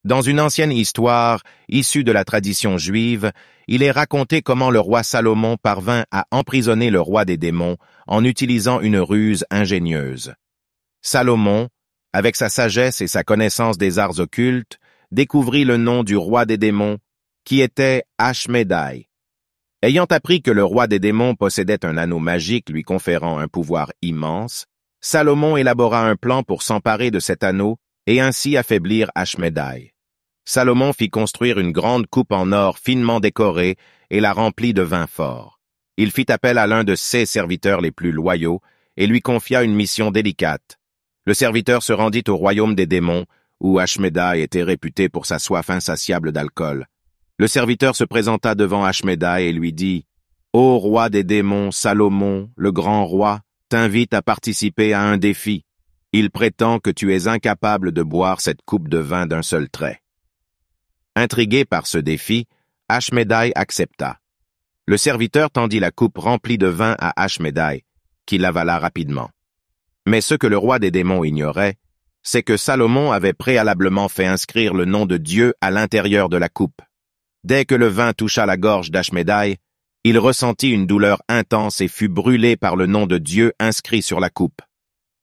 Dans une ancienne histoire, issue de la tradition juive, il est raconté comment le roi Salomon parvint à emprisonner le roi des démons en utilisant une ruse ingénieuse. Salomon, avec sa sagesse et sa connaissance des arts occultes, découvrit le nom du roi des démons, qui était Ashmédaï. Ayant appris que le roi des démons possédait un anneau magique lui conférant un pouvoir immense, Salomon élabora un plan pour s'emparer de cet anneau et ainsi affaiblir Ashmédaï. Salomon fit construire une grande coupe en or finement décorée et la remplit de vin fort. Il fit appel à l'un de ses serviteurs les plus loyaux et lui confia une mission délicate. Le serviteur se rendit au royaume des démons, où Ashmédaï était réputé pour sa soif insatiable d'alcool. Le serviteur se présenta devant Ashmédaï et lui dit « Ô roi des démons, Salomon, le grand roi, t'invite à participer à un défi. Il prétend que tu es incapable de boire cette coupe de vin d'un seul trait. » Intrigué par ce défi, Ashmédaï accepta. Le serviteur tendit la coupe remplie de vin à Ashmédaï, qui l'avala rapidement. Mais ce que le roi des démons ignorait, c'est que Salomon avait préalablement fait inscrire le nom de Dieu à l'intérieur de la coupe. Dès que le vin toucha la gorge d'Ashmédaï, il ressentit une douleur intense et fut brûlé par le nom de Dieu inscrit sur la coupe.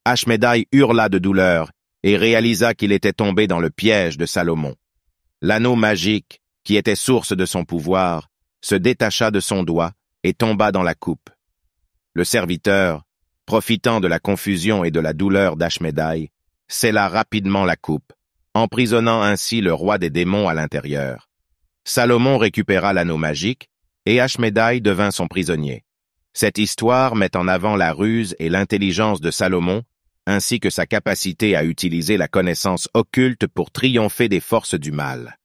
Ashmédaï hurla de douleur et réalisa qu'il était tombé dans le piège de Salomon. L'anneau magique, qui était source de son pouvoir, se détacha de son doigt et tomba dans la coupe. Le serviteur, profitant de la confusion et de la douleur d'Ashmédaï, scella rapidement la coupe, emprisonnant ainsi le roi des démons à l'intérieur. Salomon récupéra l'anneau magique et Ashmédaï devint son prisonnier. Cette histoire met en avant la ruse et l'intelligence de Salomon, ainsi que sa capacité à utiliser la connaissance occulte pour triompher des forces du mal.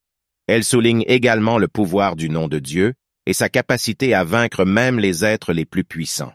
Elle souligne également le pouvoir du nom de Dieu et sa capacité à vaincre même les êtres les plus puissants.